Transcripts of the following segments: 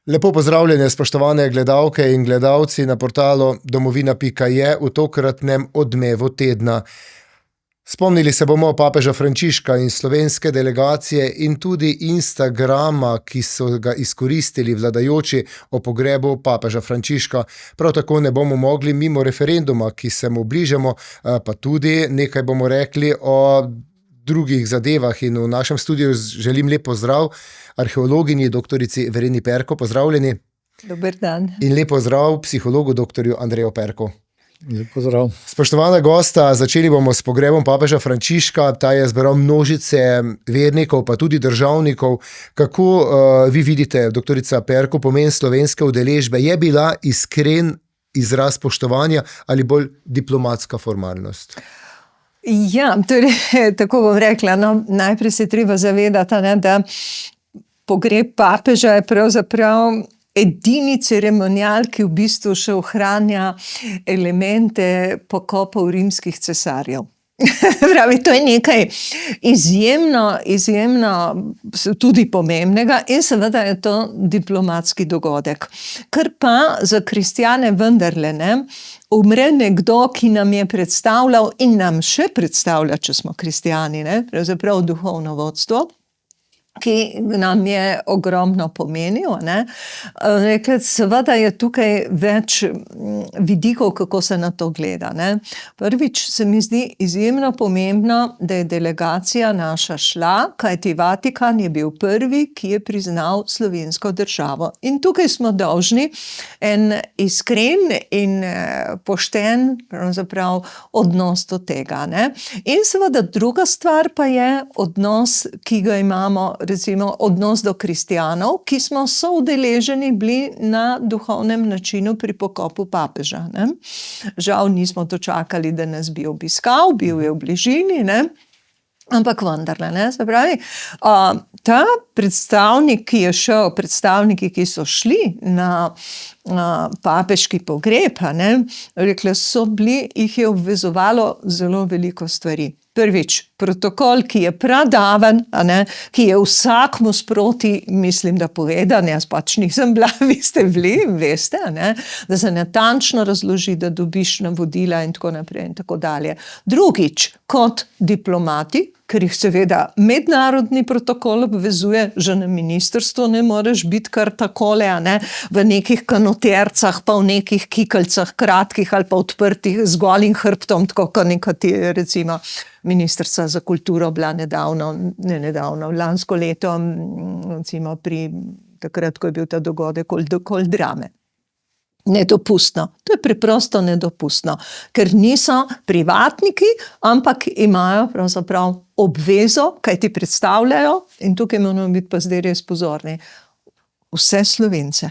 Lepo pozdravljene, spoštovane gledalke in gledalci na portalu domovina.je v tokratnem odmevu tedna. Spomnili se bomo papeža Frančiška in slovenske delegacije in tudi Instagrama, ki so ga izkoristili vladajoči o pogrebu papeža Frančiška. Prav tako ne bomo mogli mimo referenduma, ki se mu bližamo, pa tudi nekaj bomo rekli o drugih zadevah in v našem studiu želim lep pozdrav arheologinji doktorici Vereni Perko, pozdravljeni. Dober dan. In lep pozdrav psihologu doktorju Andreju Perku. Lep pozdrav. Spoštovana gosta, začeli bomo s pogrebom papeža Frančiška. Ta je zbral množice vernikov, pa tudi državnikov. Kako vi vidite, doktorica Perko, pomen slovenske udeležbe? Je bila iskren izraz spoštovanja ali bolj diplomatska formalnost? Ja, torej, tako bom rekla, najprej se treba zavedati, da pogreb papeža je pravzaprav edini ceremonial, ki v bistvu še ohranja elemente pokopov rimskih cesarjev. Pravi, to je nekaj izjemno tudi pomembnega in seveda je to diplomatski dogodek. Ker pa za kristjane vendarle umre nekdo, ki nam je predstavljal in nam še predstavlja, če smo kristjani, pravzaprav duhovno vodstvo, ki nam je ogromno pomenil. Seveda je tukaj več vidikov, kako se na to gleda. Prvič se mi zdi izjemno pomembno, da je delegacija naša šla, kajti Vatikan je bil prvi, ki je priznal slovensko državo. In tukaj smo dolžni en iskren in pošten pravzaprav odnos do tega. In seveda druga stvar pa je odnos, ki ga imamo, recimo odnos do kristjanov, ki smo soudeleženi bili na duhovnem načinu pri pokopu papeža. Žal nismo dočakali, da nas bi obiskal, bil je v bližini, ampak vendarle, se pravi, ta predstavnik, ki je šel, predstavniki, ki so šli na papeški pogreb, rekla so bili, jih je obvezovalo zelo veliko stvari. Prvič, protokol, ki je pradaven, ki je vsakmu sproti, mislim, da povedan, jaz pač nisem bila, vi ste bili, veste, da se natančno razloži, da dobiš navodila in tako naprej in tako dalje. Drugič, kot diplomati, ker jih seveda mednarodni protokol obvezuje, že na ministrstvu ne moreš biti kar takole, v nekih kanotercah, pa v nekih kikelcah kratkih ali pa odprtih z golim hrbtom, tako kot nekateri, recimo, ministrica za kulturo bila lansko leto, recimo takrat, ko je bil ta dogodek okoli Drame. Nedopustno. To je preprosto nedopustno, ker niso privatniki, ampak imajo pravzaprav obvezo, kaj ti predstavljajo, in tukaj moramo biti pa zdaj res pozorni, vse Slovence.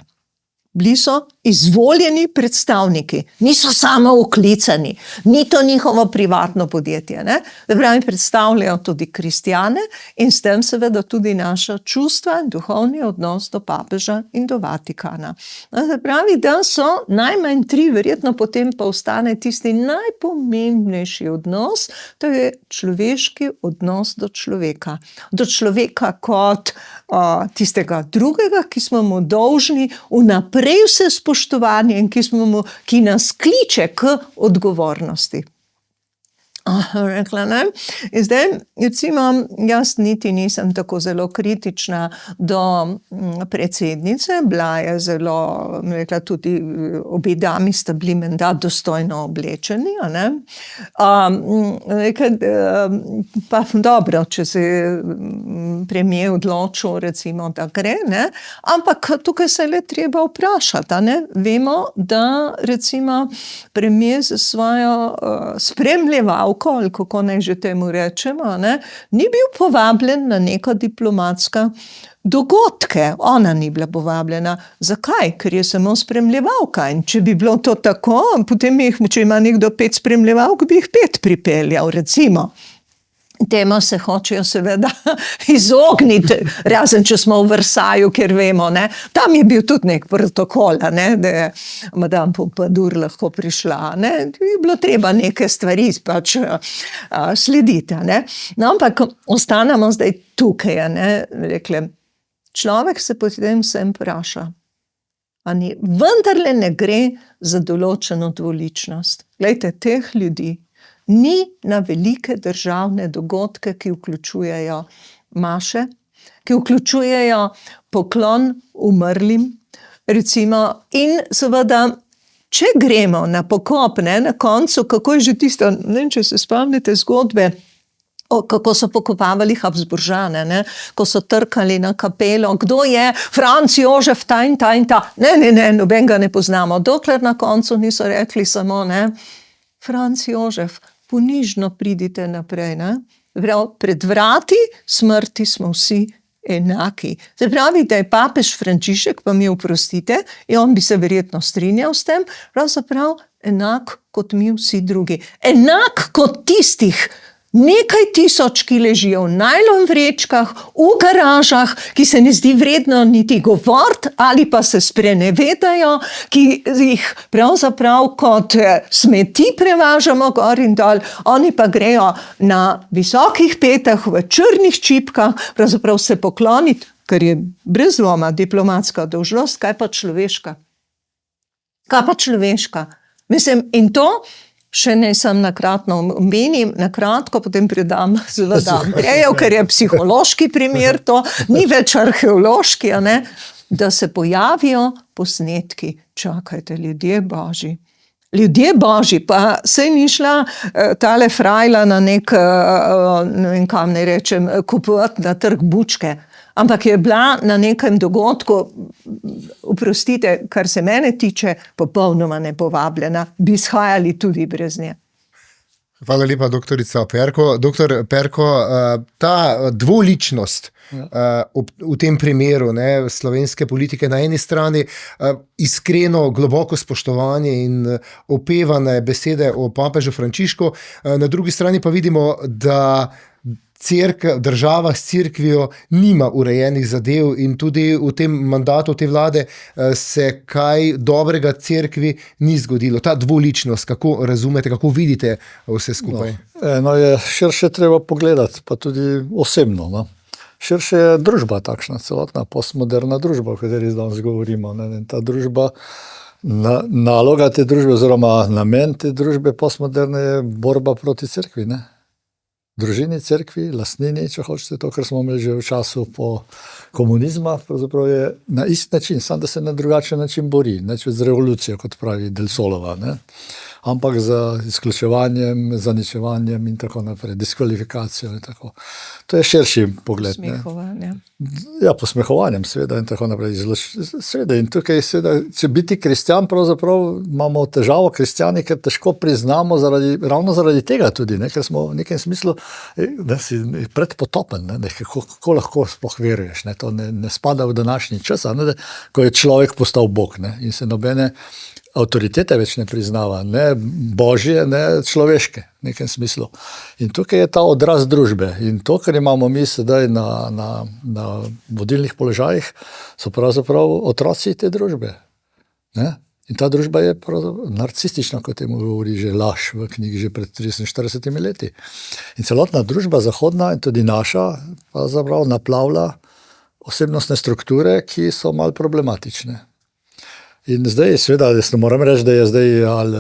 Bili so izvoljeni predstavniki, niso samo oklicani, ni to njihovo privatno podjetje. Pravi, predstavljajo tudi kristjane in s tem seveda tudi naša čustva in duhovni odnos do papeža in do Vatikana. Pravi, da so najmanj 3, verjetno potem pa ostane tisti najpomembnejši odnos, to je človeški odnos do človeka. Do človeka kot tistega drugega, ki smo mu dolžni vnaprej vse spoštovanje in ki nas kliče k odgovornosti. Rekla, in zdaj, recimo, jaz niti nisem tako zelo kritična do predsednice, bila je zelo, rekla, tudi obe dami sta bili menda dostojno oblečeni, pa dobro, če se premier odločil, recimo, da gre, ampak tukaj se je treba vprašati, vemo, da recimo premier za svojo spremljevalko, ali kako naj že temu rečemo, ni bil povabljen na neka diplomatska dogodke. Ona ni bila povabljena. Zakaj? Ker je samo spremljevalka. In če bi bilo to tako, potem če ima nekdo 5 spremljevalk, bi jih 5 pripeljal, recimo. Temu se hočejo seveda izogniti, razen če smo v Versaju, ker vemo, tam je bil tudi nek protokol, da je madame Pompadour lahko prišla, je bilo treba neke stvari pač slediti, ampak ostanemo zdaj tukaj, rekle, človek se potem vsem vpraša, Vendarle ne gre za določeno dvoličnost. Glejte, teh ljudi ni na velike državne dogodke, ki vključujejo maše, ki vključujejo poklon umrlim, recimo, in seveda, če gremo na pokop, na koncu, kako je že tisto, ne vem, če se spomnite zgodbe, kako so pokopavali Habsburžane, ko so trkali na kapelo, kdo je Franc Jožef ta in ta in ta. Ne, noben ga ne poznamo. Dokler na koncu niso rekli samo, Franc Jožef, ponižno pridite naprej. Pred vrati smrti smo vsi enaki. Se pravi, da je papež Frančišek, pa mi oprostite, in on bi se verjetno strinjal s tem, pravzaprav enak kot mi vsi drugi. Enak kot tistih nekaj tisoč, ki ležijo v najlon vrečkah, v garažah, ki se ne zdi vredno niti govoriti ali pa se sprenevedajo, ki jih pravzaprav kot smeti prevažamo gor in dol, oni pa grejo na visokih petah, v črnih čipkah, pravzaprav se pokloniti, ker je brez dvoma diplomatska dolžnost, kaj pa človeška? Kaj pa človeška? Mislim, in to še ne sem nakratko omenim, nakratko potem predam seveda Andreju, ker je psihološki primer to, ni več arheološki, da se pojavijo posnetki. Čakajte, ljudje božji. Ljudje božji, pa saj ni šla tale frajla na ne vem kam naj rečem, kupovati na trg bučke, ampak je bila na nekem dogodku, oprostite, kar se mene tiče, popolnoma nepovabljena, bi shajali tudi brez nje. Hvala lepa, doktorica Perko. Doktor Perko, ta dvoličnost v tem primeru slovenske politike na eni strani, iskreno, globoko spoštovanje in opevane besede o papežu Frančišku, na drugi strani pa vidimo, da država s cerkvijo nima urejenih zadev in tudi v tem mandatu te vlade se kaj dobrega cerkvi ni zgodilo. Ta dvoličnost, kako razumete, kako vidite vse skupaj? No je širše treba pogledati, pa tudi osebno. Širše je družba takšna, celotna postmoderna družba, o kateri danes govorimo. Ta družba, naloga te družbe oziroma namen te družbe postmoderne je borba proti cerkvi, družini, cerkvi, lastnini, če hočete, to, kar smo imeli že v času po komunizma, pravzaprav je na isti način, samo da se na drugačen način bori, neč z revolucijo, kot pravi Del Solova, ampak z izključevanjem, zaničevanjem in tako naprej, diskvalifikacijo in tako. To je širši pogled. Posmehovanjem. Ja, posmehovanjem, seveda, in tako naprej. Seveda, in tukaj, seveda, če biti kristjan, pravzaprav imamo težavo kristjani, ker težko priznamo ravno zaradi tega tudi, ker smo v nekem smislu predpotopen, kako lahko sploh veruješ. To ne spada v današnji čas, ko je človek postal Bog in se nobene avtoritete več ne priznava, ne božje, ne človeške, v nekem smislu. In tukaj je ta odraz družbe. In to, kar imamo mi sedaj na vodilnih položajih, so pravzaprav otroci te družbe. In ta družba je narcistična, kot temu govori že Laš v knjigi že pred 30-40 leti. In celotna družba zahodna in tudi naša pravzaprav naplavlja osebnostne strukture, ki so malo problematične. In zdaj, seveda, jaz ne moram reči, da je zdaj ali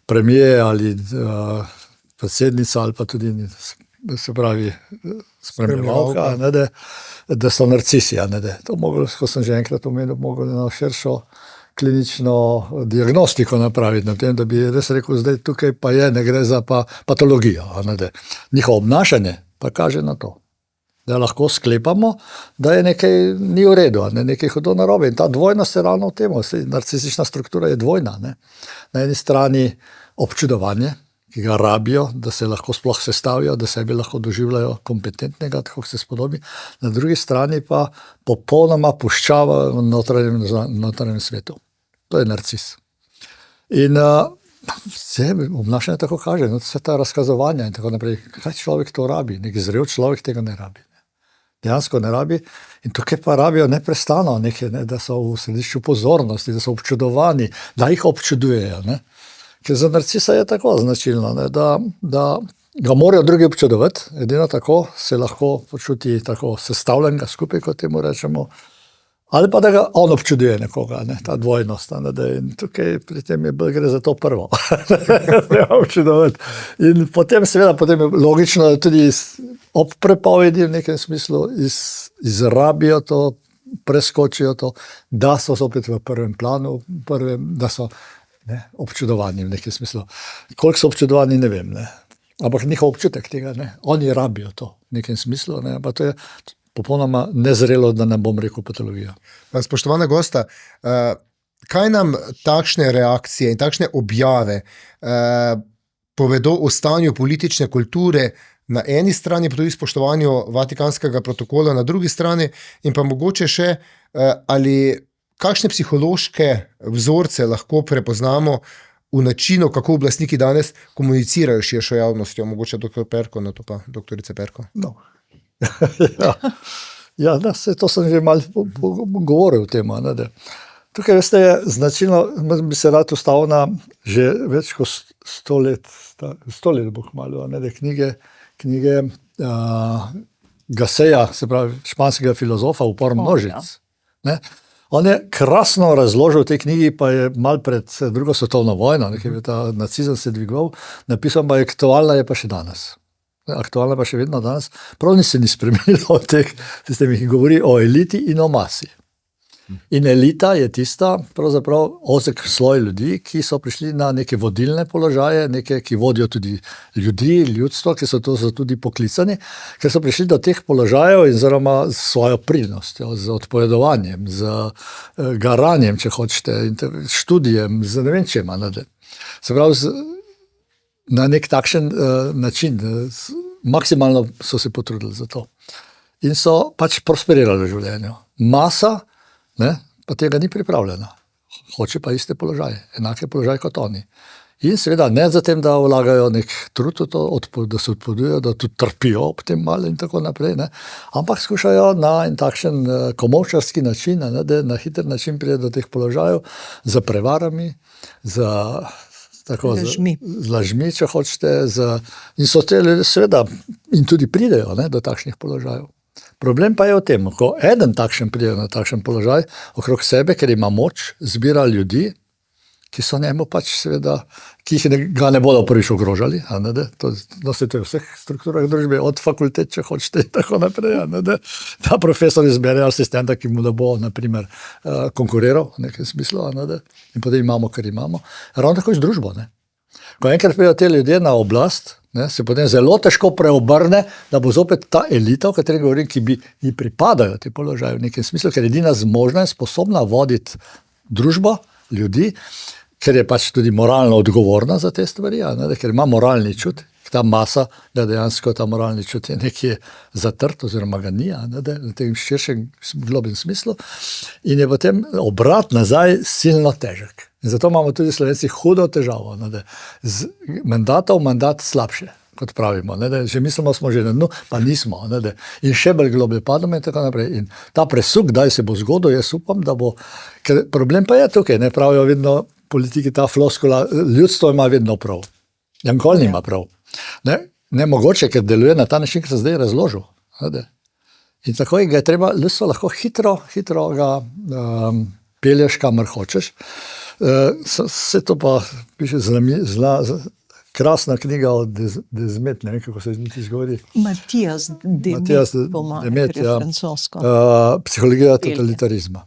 premier ali predsednica ali pa tudi, se pravi, spremljevalka, da so narcisi. To mogli, ko sem že enkrat omenil, mogli na širšo klinično diagnostiko napraviti na tem, da bi res rekel, zdaj tukaj pa je, ne gre za patologijo. Njihovo obnašanje pa kaže na to, da lahko sklepamo, da je nekaj ni v redu, nekaj hudo narobe. In ta dvojnost je ravno v tem. Narcistična struktura je dvojna. Na eni strani občudovanje, ki ga rabijo, da se lahko sploh sestavijo, da sebi lahko doživljajo kompetentnega, tako se spodobi. Na drugi strani pa popolnoma puščava v notranjem svetu. To je narcis. In vse obnašanje tako kaže, vse ta razkazovanja in tako naprej. Kaj človek to rabi? Nek zrel človek tega ne rabi. Dejansko ne rabi. In tukaj pa rabijo neprestano nekaj, da so v središču pozornosti, da so občudovani, da jih občudujejo. Ker za narcisa je tako značilno, da ga morajo drugi občudovati, edino tako se lahko počuti tako sestavljenega skupaj, kot temu rečemo, Ali pa da ga on občuduje nekoga, ne, ta dvojnost. Ne, da in tukaj pri tem gre za to prvo. In potem seveda potem je logično, da tudi ob prepovedi v nekem smislu izrabijo to, preskočijo to, da so zopet v prvem planu, da so občudovani v nekem smislu. Koliko so občudovani, ne vem. Ne. Ampak njihov občutek tega, ne. Oni rabijo to v nekem smislu, ne. Pa to je popolnoma nezrelo, da ne bom rekel patologija. Spoštovana gosta, kaj nam takšne reakcije in takšne objave povedo o stanju politične kulture na eni strani, pa tudi spoštovanju Vatikanskega protokola na drugi strani, in pa mogoče še, ali kakšne psihološke vzorce lahko prepoznamo v načinu, kako oblastniki danes komunicirajo s širšo javnostjo, mogoče dr. Perko, na to pa doktorica Perko. No. Ja, to sem že malo govoril o tem. Tukaj, veste, je značilno, bi se rad ustavil na že več kot 100 let bo kmalu, da knjige Gaseja, se pravi španskega filozofa, Upor množic. Ne? On je krasno razložil v tej knjigi, pa je malo pred drugo svetovno vojno, nekaj je ta nacizem se dvigoval, napisal pa je, aktualna je pa še danes. Aktualna pa še vedno danes. Prav ni se ni spremenilo od teh sistemih, ki govori o eliti in o masi. In elita je tista, pravzaprav ozek sloj ljudi, ki so prišli na neke vodilne položaje, neke, ki vodijo tudi ljudi, ljudstvo, ki so to tudi poklicani, ker so prišli do teh položajev in zaroma z svojo pridnostjo, z odpovedovanjem, z garanjem, če hočete, študijem, z ne vem čema. Se pravi, na nek takšen način, maksimalno so se potrudili za to. In so pač prosperirali v življenju. Masa, ne, pa tega ni pripravljena. Hoče pa iste položaje, enake položaje kot oni. In seveda ne zatem, da vlagajo nek trud v to, da se odpovedujejo, da tudi trpijo ob tem malo in tako naprej, ne, ampak skušajo na en takšen komolčarski način, ne, da na hiter način pride do teh položajev za prevarami, z lažmi, če hočete, in so te seveda in tudi pridejo, ne, do takšnih položajev. Problem pa je v tem, ko eden takšen pride na takšen položaj okrog sebe, ker ima moč, zbira ljudi, ki so njemu pač seveda, ki ga ne bodo prvič ogrožali, to je v vseh strukturah družbe, od fakultet, če hočete, in tako naprej, ta profesor izbere asistenta, ki mu da bo, naprimer, konkuriral v nekem smislu, in potem imamo, kar imamo. Ravno tako z družbo, ne. Ko enkrat pridejo te ljudje na oblast, ne, se potem zelo težko preobrne, da bo zopet ta elita, o kateri govorim, ki ji pripadajo te položaje v nekem smislu, ker je edina zmožna in sposobna voditi družbo, ljudi, ker je pač tudi moralno odgovorna za te stvari, ker ima moralni čut, ta masa, da dejansko ta moralni čut je nekje zatrt, oziroma ga ni, v tem širšem globem smislu, in je potem obrat nazaj silno težek. In zato imamo tudi Slovenci hudo težavo, z mandata v mandat slabše, kot pravimo. Že mislimo, smo že na dnu, pa nismo. In še bolj globlje padamo in tako naprej. In ta presuk, kdaj se bo zgodil, jaz upam, da bo, ker problem pa je tukaj, ne pravijo vedno politiki ta floskula, ljudstvo ima vedno prav. Jankol nima prav. Ne mogoče, ker deluje na ta način, ki sem zdaj razložil. In tako ga je treba, ljudstvo lahko hitro ga pelješ, kamor hočeš. Vse to pa piše krasna knjiga od Desmet, ne vem, kako se izgovori. Matijas Demet, francosko. Psihologija totalitarizma.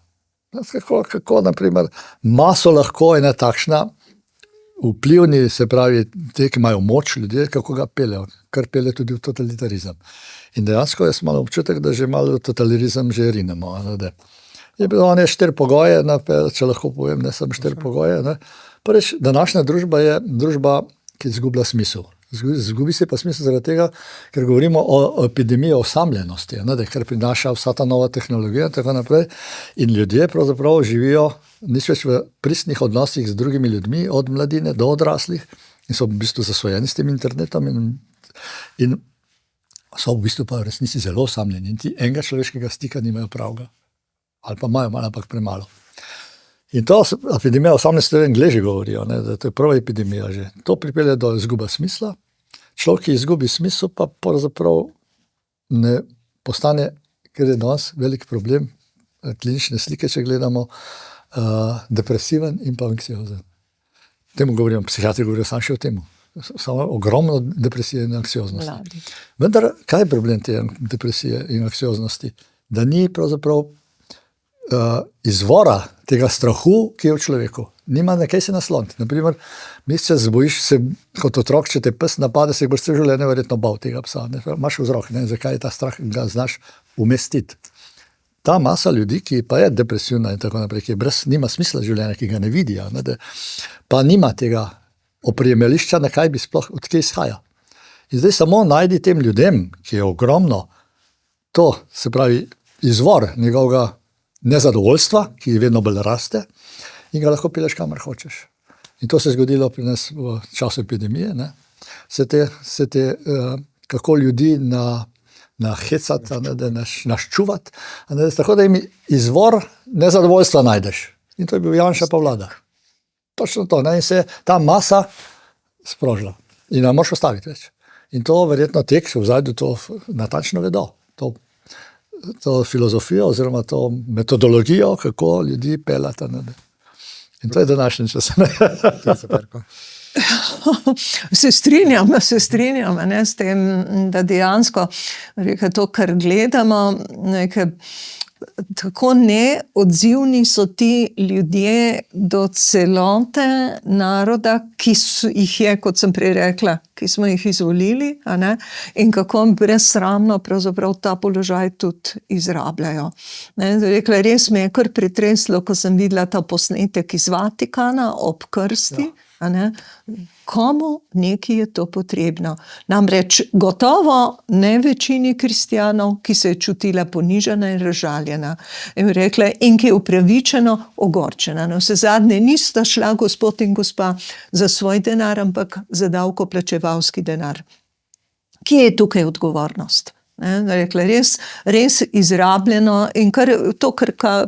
Kako, naprimer, maso lahko ena takšna vplivni, se pravi, te, ki imajo moč, ljudje, kako ga peljejo, kar pelje tudi v totalitarizem. In dejansko jaz malo občutek, da že malo totalitarizem že rinemo. Je bilo 4 pogoje, če lahko povem, ne samo 4 pogoje. Prvič, današnja družba je družba, ki izgublja smisel. Zgubi se pa smisel zaradi tega, ker govorimo o epidemiji osamljenosti, ker prinaša vsa ta nova tehnologija in tako naprej. In ljudje pravzaprav živijo nič več v pristnih odnosih z drugimi ljudmi, od mladine do odraslih, in so v bistvu zasvojeni s tem internetom in so v bistvu pa v resnici zelo osamljeni. In ti enega človeškega stika nimajo pravga. Ali pa imajo malo, ampak premalo. In to epidemija osamljenosti, Angleži govorijo, da to je prva epidemija že. To pripelje do izguba smisla. Človek, ki izgubi smisel, pa pravzaprav ne postane, ker je danes velik problem, klinične slike, če gledamo, depresiven in pa anksiozen. Temu govorimo, psihiatri govorijo samo še o temu. Samo ogromno depresije in anksioznosti. Mladi. Vendar, kaj je problem te depresije in anksioznosti? Da ni pravzaprav izvora tega strahu, ki je v človeku. Nima na kaj se nasloniti. Naprimer, se zbojiš, kot otrok, če te pes napade, se boš vse življenje verjetno bal tega psa. Ne? Imaš vzrok, ne? Zakaj je ta strah, ga znaš umestiti. Ta masa ljudi, ki pa je depresivna in tako naprej, ki je nima smisla življenja, ki ga ne vidijo, ne? Pa nima tega oprijemališča, na kaj bi sploh, odkje izhaja. In zdaj samo najdi tem ljudem, ki je ogromno, to se pravi izvor njegovega nezadovoljstva, ki vedno bolj raste, in ga lahko peleš kamor hočeš. In to se je zgodilo pri nas v času epidemije. Ne? Se te kako ljudi nahecati, da nas čuvati, tako da jim izvor nezadovoljstva najdeš. In to je bil Janša pa vlada. Točno to. Ne? In se je ta masa sprožila. In ne moš ostaviti več. In to verjetno tek v zadju to natančno vedo. To filozofijo oziroma to metodologijo, kako ljudi pelata. In to je današnji čas. Se strinjam s tem, da dejansko to, kar gledamo, tako neodzivni so ti ljudje do celote naroda, ki jih je, kot sem prej rekla, ki smo jih izvolili, a ne? In kako brezsramno pravzaprav ta položaj tudi izrabljajo. Rekla, res me je kar pretreslo, ko sem videla ta posnetek iz Vatikana ob krsti, a ne? Komu neki je to potrebno? Namreč gotovo ne večini kristjanov, ki se je čutila ponižena in razžaljena. In rekla, in ki je upravičeno ogorčena. No, vse zadnje nista šla gospod in gospa za svoj denar, ampak za davkoplačevalski denar. Kje je tukaj odgovornost? Rekla, res izrabljeno in kar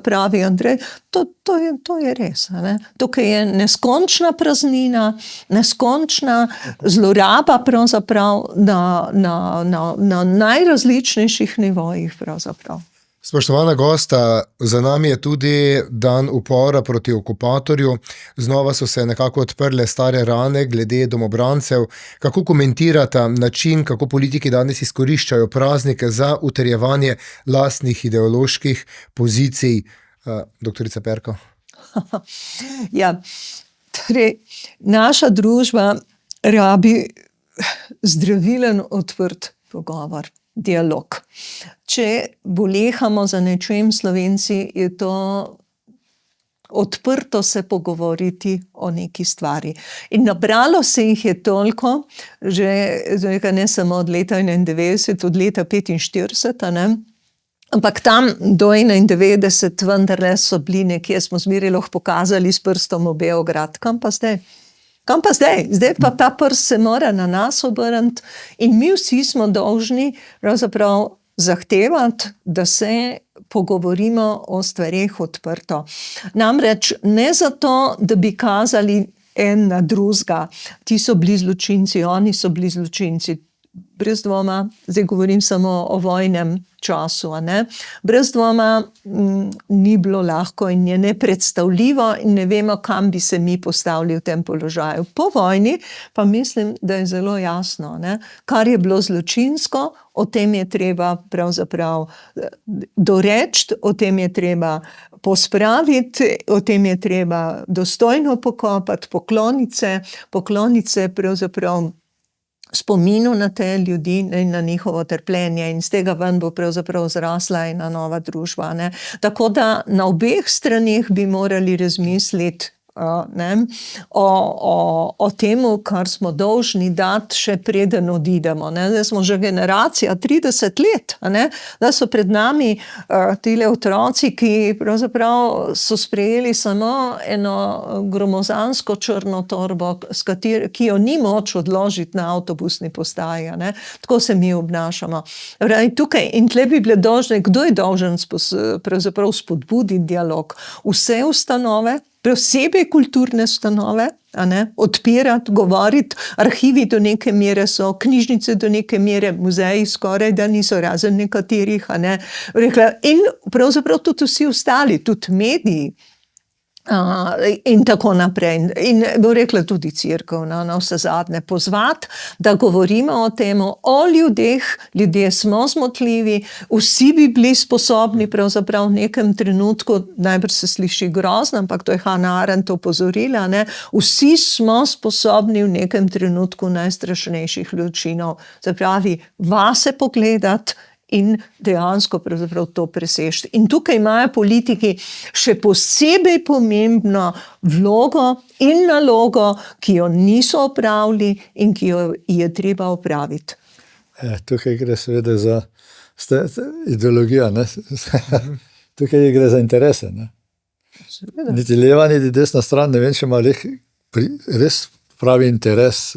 pravi Andrej, to je res. Ne? Tukaj je neskončna praznina, neskončna zloraba pravzaprav na najrazličnejših nivojih pravzaprav. Spoštovana gosta, za nami je tudi dan upora proti okupatorju. Znova so se nekako odprle stare rane glede domobrancev. Kako komentirata način, kako politiki danes izkoriščajo praznike za utrjevanje lastnih ideoloških pozicij? Doktorica Perko. Ja, torej, naša družba rabi zdravilen, odprt pogovor. Dialog. Če bolehamo za nečem Slovenci, je to odprto se pogovoriti o neki stvari. In nabralo se jih je toliko, že ne samo od leta 91, od leta 45, ne? Ampak tam do 91 vendarle so bili nekje, smo zmeraj lahko pokazali s prstom v Beograd. Kam pa zdaj? Kam pa zdaj? Zdaj pa ta prst se mora na nas obrniti in mi vsi smo dolžni pravzaprav zahtevati, da se pogovorimo o stvareh odprto. Namreč ne zato, da bi kazali en na drugega, ti so bili zločinci, oni so bili zločinci. Brez dvoma, zdaj govorim samo o vojnem času, a ne? Brez dvoma ni bilo lahko in je nepredstavljivo in ne vemo, kam bi se mi postavili v tem položaju. Po vojni pa mislim, da je zelo jasno, ne? Kar je bilo zločinsko, o tem je treba pravzaprav doreči, o tem je treba pospraviti, o tem je treba dostojno pokopati, pokloniti se pravzaprav spominu na te ljudi in na njihovo trpljenje in z tega ven bo pravzaprav zrasla ena nova družba. Ne? Tako da na obeh stranih bi morali razmisliti o temu, kar smo dolžni dati še preden odidemo. Ne? Zdaj smo že generacija 30 let, ne? Da so pred nami tile otroci, ki pravzaprav so sprejeli samo eno gromozansko črno torbo, ki jo ni moč odložiti na avtobusni postaji. Ne? Tako se mi obnašamo. Tukaj, in tle bi bile dolžne, kdo je dolžen pravzaprav spodbuditi dialog? Vse ustanove, posebej kulturne ustanove, odpirati, govoriti, arhivi do neke mere so, knjižnice do neke mere, muzeji skoraj da niso, razen nekaterih, Rekla, in pravzaprav tudi vsi ostali, tudi mediji, in tako naprej. In bo rekla tudi cerkev, na vse zadnje pozvati, da govorimo o tem, o ljudeh, ljudje smo zmotljivi, vsi bi bili sposobni pravzaprav v nekem trenutku, najbrž se sliši grozno, ampak to je Hannah Arendt opozorila, vsi smo sposobni v nekem trenutku najstrašnejših zločinov, se pravi, vase pogledati, in dejansko pravzaprav to presežiti. In tukaj imajo politiki še posebej pomembno vlogo in nalogo, ki jo niso opravili in ki jo je treba opraviti. Tukaj gre seveda za ideologijo, tukaj gre za interese. Niti leva, niti desna stran, ne vem, če ima res pravi interes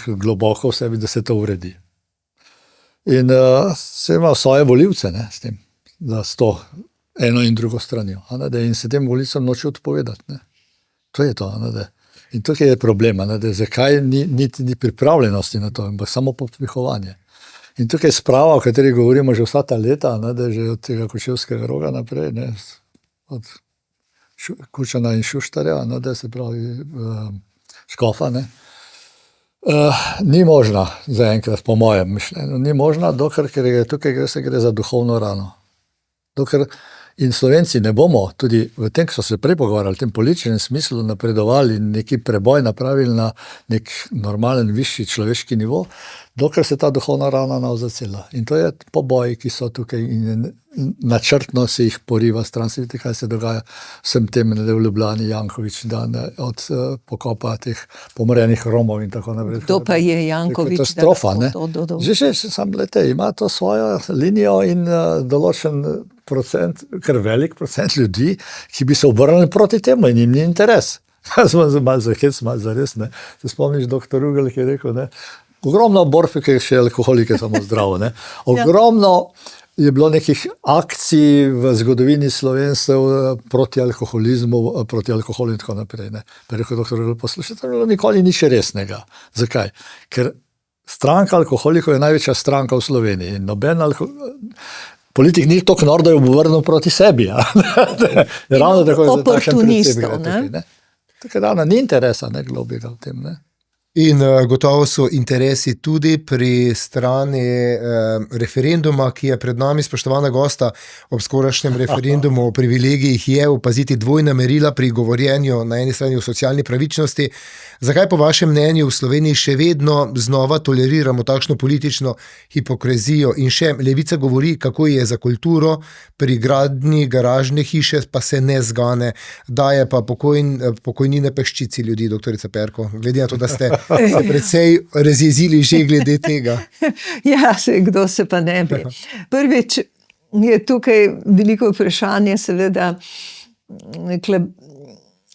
globoko v sebi, da se to uredi. In se ima svoje volivce s tem, da s to eno in drugo stranijo. In se tem volivcem noče odpovedati. To je to. In tukaj je problem, zakaj ni pripravljenosti na to, ampak samo podpihovanje. In tukaj sprava, o kateri govorimo že vsa ta leta, že od tega Kočevskega Roga naprej, od Kučana in Šuštarja, se pravi Škofa, ni možna zaenkrat, po mojem mišljenju. Ni možna, dokler tukaj gre za duhovno rano. Dokler in Slovenci ne bomo, tudi v tem, ko so se prej pogovarjali, v tem političnem smislu napredovali in neki preboj napravili na nek normalen, višji človeški nivo, dokler se ta duhovna rana ne zacela. In to je poboji, ki so tukaj in načrtno se jih poriva stran. Se vidite, kaj se dogaja vsem tem, v Ljubljani, Janković, od pokopa teh pomorjenih Romov in tako naprej. Kdo pa je Janković? Katastrofa, Že sam ima to svojo linijo in določen procent, kar velik procent ljudi, ki bi se obrnili proti temu in jim ni interes. Malo za hec, malo za res. Se spomniš dr. Rugel, ki je rekel, ogromno borfike, še alkoholike samo zdravo. Ogromno je bilo nekih akcij v zgodovini Slovencev proti alkoholizmu, proti alkoholu in tako naprej. Pa rekel dr. Rugel, poslušajte, nikoli nič resnega. Zakaj? Ker stranka alkoholikov je največja stranka v Sloveniji. In politik ni toliko nor, da jo bo vrnil proti sebi. Ravno tako je za takšen predsednik. Tako ni interesa globjega v tem. In gotovo so interesi tudi pri strani referenduma, ki je pred nami. Spoštovana gosta, ob skorajšnjem referendumu o privilegijih je opaziti dvojna merila pri govorjenju na eni strani o socialni pravičnosti. Zakaj po vašem mnenju v Sloveniji še vedno znova toleriramo takšno politično hipokrizijo? In še Levica govori, kako je za kulturo, pri gradnji garažne hiše pa se ne zgane, daje pa pokojnine peščici ljudi, doktorica Perko, glede na to, da ste se precej razjezili že glede tega. Ja, kdo se pa ne bi. Prvič je tukaj veliko vprašanje, seveda,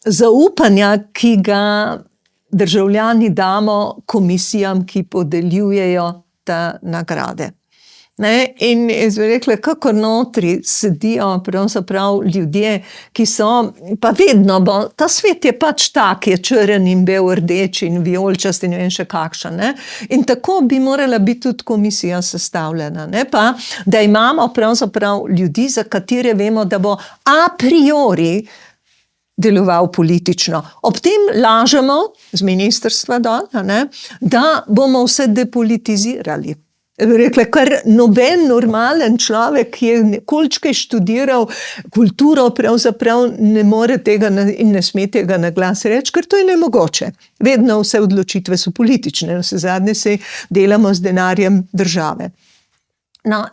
zaupanja, ki ga državljani damo komisijam, ki podeljujejo te nagrade. In jaz bi rekla, kako notri sedijo pravzaprav ljudje, ki so, pa vedno bo, ta svet je pač tak, je črn in bel, rdeč in vijoličast in ne vem še kakšen. In tako bi morala biti tudi komisija sestavljena. Pa, da imamo pravzaprav ljudi, za katere vemo, da bo a priori deloval politično. Ob tem lažemo z ministrstva dol, da bomo vse depolitizirali. Rekla, kar noben normalen človek, ki je nekoliko študiral kulturo, pravzaprav ne more tega in ne sme tega na glas reči, ker to je nemogoče. Vedno vse odločitve so politične, vse zadnje se delamo z denarjem države.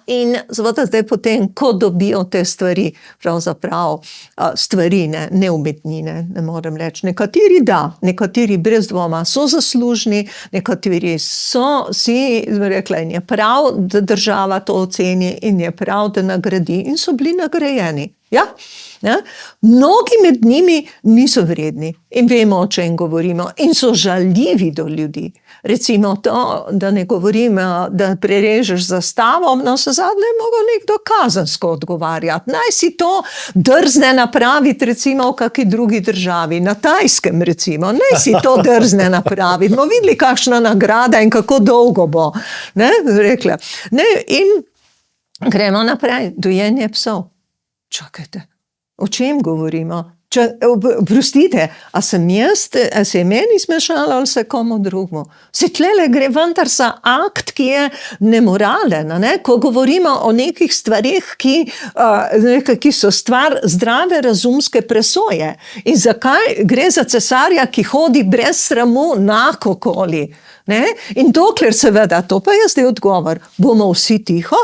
In seveda zdaj potem, ko dobijo te stvari, pravzaprav stvari, ne umetnine, ne morem reči. Nekateri da, nekateri brez dvoma so zaslužni, nekateri so si, rekla, in je prav, da država to oceni in je prav, da nagradi in so bili nagrajeni. Ja? Mnogi med njimi niso vredni in vemo, o čem govorimo in so žaljivi do ljudi. Recimo to, da ne govorim, da prerežeš zastavo, no se zadnje je mogel nekdo kazensko odgovarjati. Naj si to drzne napraviti recimo v kakšni drugi državi, na Tajskem recimo, naj si to drzne napraviti. Bomo videli, kakšna nagrada in kako dolgo bo. Ne, rekla. Ne, in gremo naprej, dojenje psov. Čakajte, o čem govorimo? Prostite, a se je meni smešalo ali se komu drugmu? Se tlele gre vendar za akt, ki je nemoralen, ne? Ko govorimo o nekih stvarih, ki so stvar zdrave razumske presoje. In zakaj gre za cesarja, ki hodi brez sramu nakokoli? Ne? In dokler seveda, to pa je zdaj odgovor, bomo vsi tiho,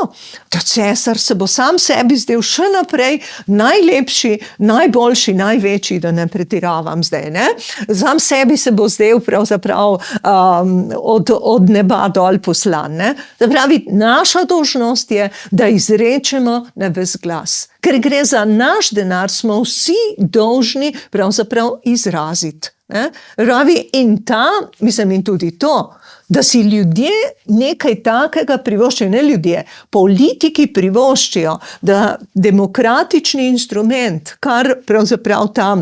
da cesar se bo sam sebi zdaj še naprej najlepši, najboljši, največji, da ne pretiravam zdaj. Ne? Sam sebi se bo zdaj pravzaprav od neba dol poslan. Ne? Zapravi, naša dolžnost je, da izrečemo na ves glas. Ker gre za naš denar, smo vsi dolžni pravzaprav izraziti. Ravi in in tudi to, da si ljudje nekaj takega privoščijo, ne ljudje, politiki privoščijo, da demokratični instrument, kar pravzaprav ta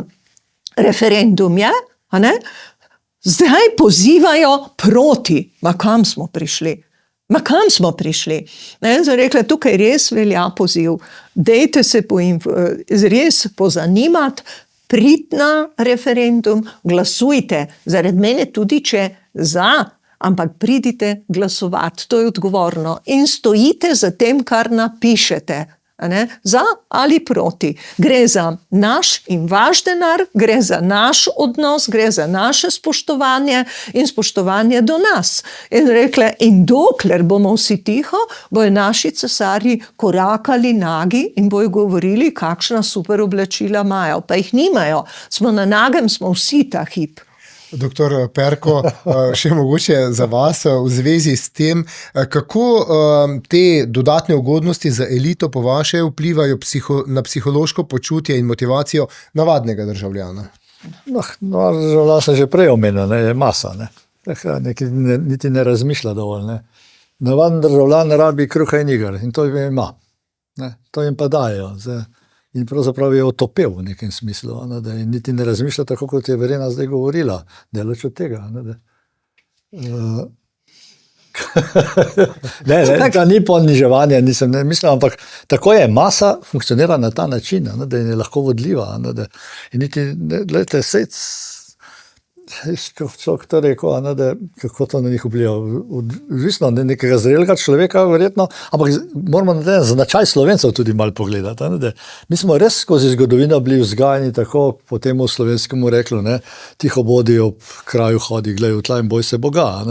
referendum je, zdaj pozivajo proti. Ma kam smo prišli? Zdaj rekla, tukaj res velja poziv. Dejte se res pozanimati, prid na referendum, glasujte, zaradi mene tudi če za, ampak pridite glasovati, to je odgovorno in stojite za tem, kar napišete, za ali proti. Gre za naš in vaš denar, gre za naš odnos, gre za naše spoštovanje in spoštovanje do nas. In rekla, in dokler bomo vsi tiho, bojo naši cesarji korakali nagi in bojo govorili, kakšna super oblačila imajo, pa jih nimajo. Smo na nagem, smo vsi ta hip. Doktor Perko, še mogoče za vas v zvezi s tem, kako te dodatne ugodnosti za elito po vaše vplivajo na psihološko počutje in motivacijo navadnega državljana? Državljan sem že prej omenil, je masa. Niti ne razmišlja dovolj. Navaden državljan rabi kruha in iger in to jim ima. To jim pa dajo. In pravzaprav je otopel v nekem smislu, in niti ne razmišlja tako, kot je Verena zdaj govorila, delač od tega. To ni poniževanje, nisem mislil, ampak tako je, masa funkcionira na ta način, da je lahko vodljiva. In niti, gledajte, človek to rekel, kako to na njih vpliva. Odvisno nekega zrelega človeka, verjetno, ampak moramo na ten značaj Slovencev tudi malo pogledati. Mi smo res skozi zgodovino bili vzgajani tako, po temu slovenskemu reklu, tiho bodi ob kraju hodi, glej v tla in boj se Boga.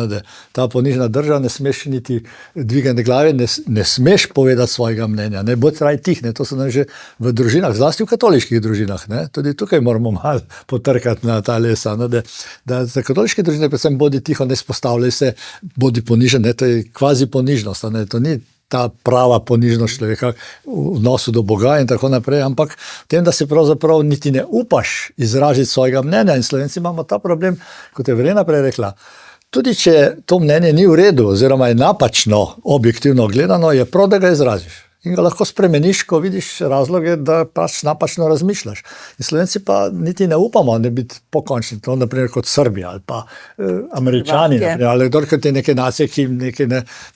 Ta ponižna drža, ne smeš niti dvigane glave, ne smeš povedati svojega mnenja, bodi raj tih, to so nam že v družinah, zlasti v katoliških družinah, tudi tukaj moramo malo potrkati na ta lesa, da za katoliške družine predvsem bodi tiho, ne spostavljaj se, bodi ponižen, to je kvazi ponižnost, to ni ta prava ponižnost človeka v odnosu do Boga in tako naprej, ampak v tem, da se pravzaprav niti ne upaš izražiti svojega mnenja in Slovenci imamo ta problem, kot je Verena prej rekla, tudi če to mnenje ni v redu oziroma je napačno, objektivno gledano, je prav, da ga izražiš. In ga lahko spremeniš, ko vidiš razloge, da pač napačno razmišljaš. In Slovenci pa niti ne upamo ne biti pokončni, to naprimer kot Srbija ali pa Američani, ali kdorkoli te neke nacije, ki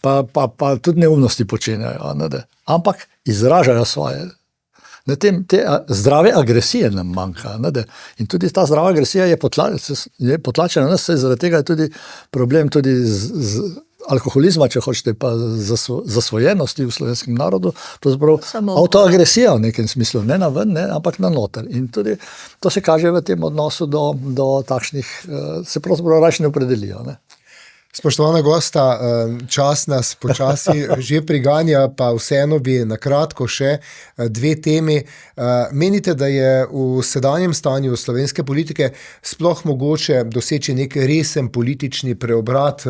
pa tudi neumnosti počenjajo, ampak izražajo svoje. Te zdrave agresije nam manjka. In tudi ta zdrava agresija je potlačena nas, zaradi tega je tudi problem tudi z alkoholizma, če hočete, pa zasvojenosti v slovenskem narodu, avtoagresija v nekem smislu, ne na ven, ampak na noter. In tudi to se kaže v tem odnosu do takšnih, se pravzaprav raje ne opredelijo. Spoštovana gosta, čas nas počasi že priganja, pa vseeno bi na kratko še dve temi. Menite, da je v sedanjem stanju slovenske politike sploh mogoče doseči nek resen politični preobrat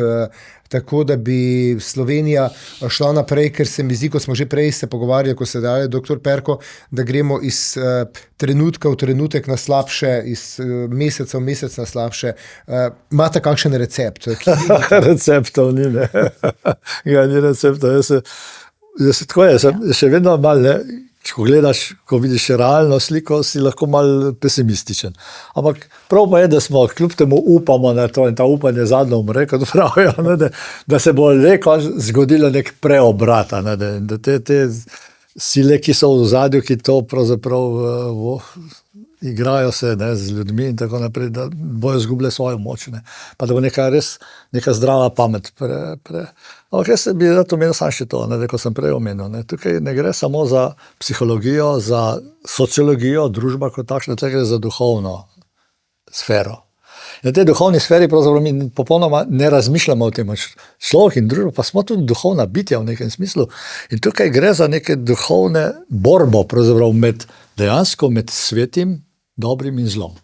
tako da bi Slovenija šla naprej, ker se mi zdi, ko smo že prej se pogovarjali, ko se daje dr. Perko, da gremo iz trenutka v trenutek na slabše, iz meseca v mesec na slabše. Imate kakšen recept? Receptov ni, ne. Ja, ni receptov. Tako je, še vedno malo, ne. Ko gledaš, ko vidiš realno sliko, si lahko malo pesimističen. Ampak prav pa je, da smo kljub temu upamo na to in ta upanje zadnjo umre, kot pravijo, ne, da se bo reko zgodilo nek preobrat, ne, da te sile, ki so v ozadju, ki to pravzaprav igrajo se, ne, z ljudmi in tako naprej, da bojo izgubile svojo moč, ne. Pa da bo neka zdrava pamet Ampak jaz bi rad omenil samo še to, ne, ko sem prej omenil. Ne. Tukaj ne gre samo za psihologijo, za sociologijo, družba kot takšna, tukaj gre za duhovno sfero. Na tej duhovni sferi pravzaprav mi popolnoma ne razmišljamo o tem. Človek in družba pa smo tudi duhovna bitja v nekem smislu. In tukaj gre za neke duhovne borbo pravzaprav dejansko med svetim, dobrim in zlom.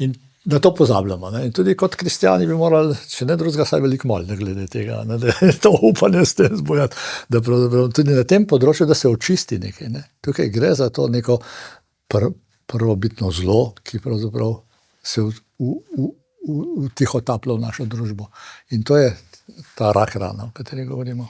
In da to pozabljamo. Ne? In tudi kot kristjani bi morali, če ne drugega, saj veliko moliti glede tega, ne? Da je to upanje s tem zbojati, da pravzaprav tudi na tem področju, da se očisti nekaj. Ne? Tukaj gre za to neko prvobitno zlo, ki pravzaprav se vtihotaplja v našo družbo. In to je ta rak rana, o kateri govorimo.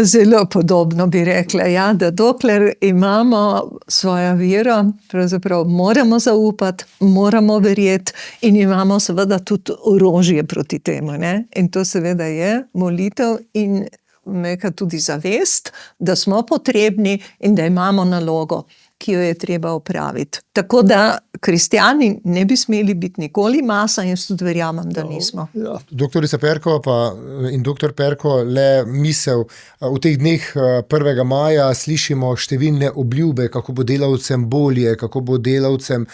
Zelo podobno bi rekla, ja, da dokler imamo svojo vero, pravzaprav moramo zaupati, moramo verjeti in imamo seveda tudi orožje proti temu. Ne? In to seveda je molitev in neka tudi zavest, da smo potrebni in da imamo nalogo, ki jo je treba opraviti. Tako da kristjani ne bi smeli biti nikoli masa in tudi verjamem, da nismo. Ja. Doktorica Perko in doktor Perko, le misel, v teh dneh 1. maja slišimo številne obljube, kako bo delavcem bolje, kako bo delavcem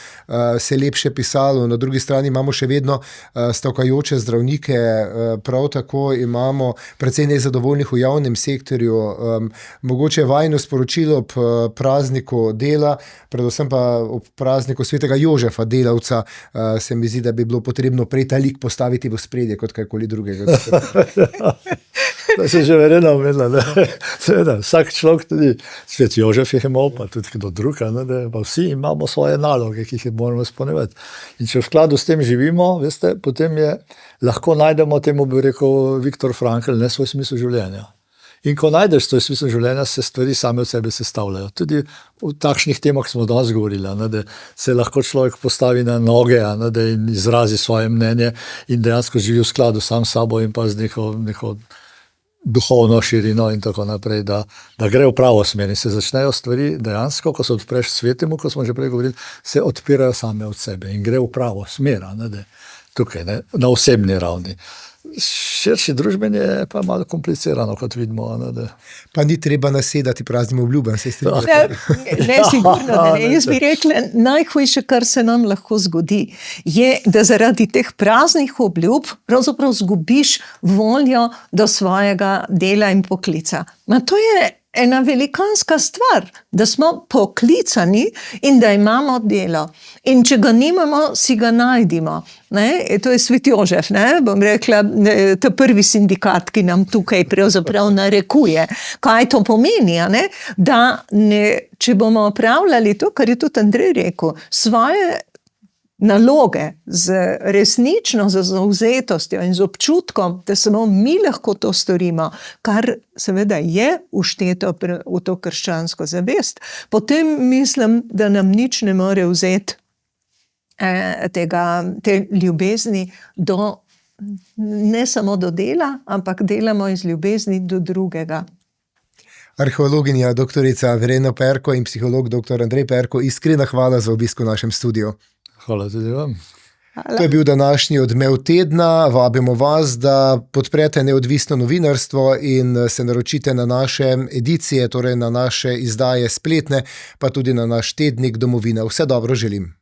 se lepše pisalo. Na drugi strani imamo še vedno stavkajoče zdravnike, prav tako imamo precej nezadovoljnih v javnem sektorju. Mogoče vajino sporočilo ob prazniku dela, predvsem pa ob prazniku svetega Jožefa, delavca, se mi zdi, da bi bilo potrebno prej ta lik postaviti v spredje kot kakoli drugega. To se že verjetno omenila, ne. Seveda, vsak človek, tudi svet Jožef je imel, pa tudi kdo drug, ne, pa vsi imamo svoje naloge, ki jih moramo izpolnjevati. In če v skladu s tem živimo, veste, potem lahko najdemo, temu bi rekel Viktor Frankl, ne, svoj smisel življenja. In ko najdeš svoj smisel življenja, se stvari same od sebe sestavljajo. Tudi v takšnih temah smo danes govorili, ne, da se lahko človek postavi na noge, ne, da in izrazi svoje mnenje in dejansko živi v skladu sam s sabo in pa z neko duhovno širino in tako naprej, da gre v pravo smer in se začnejo stvari dejansko, ko se odpreš svetemu, ko smo že prej govorili, se odpirajo same od sebe in gre v pravo smer, ne, da tukaj, ne, na osebni ravni. Širši družbeni je pa malo komplicirano, kot vidimo. Ne, pa ni treba nasedati praznim obljubam, se strinjam. Ne, sigurno ne. Jaz bi rekla, najhujše, kar se nam lahko zgodi, je, da zaradi teh praznih obljub pravzaprav zgubiš voljo do svojega dela in poklica. Ma to je ena velikanska stvar, da smo poklicani in da imamo delo. In če ga nimamo, si ga najdimo. Ne? To je svet Jožef, ne? Bom rekla, ta prvi sindikat, ki nam tukaj pravzaprav narekuje. Kaj to pomeni? Ne? Da če bomo opravljali to, kar je tudi Andrej rekel, svoje naloge z resnično zavzetostjo in z občutkom, da samo mi lahko to storimo, kar seveda je všteto v to krščansko zavest, potem mislim, da nam nič ne more vzeti te ljubezni ne samo do dela, ampak delamo iz ljubezni do drugega. Arheologinja doktorica Verena Perko in psiholog dr. Andrej Perko, iskrena hvala za obisk v našem studiu. Hvala tudi vam. To je bil današnji Odmev tedna. Vabimo vas, da podprete neodvisno novinarstvo in se naročite na naše edicije, torej na naše izdaje spletne, pa tudi na naš tednik Domovina. Vse dobro želim.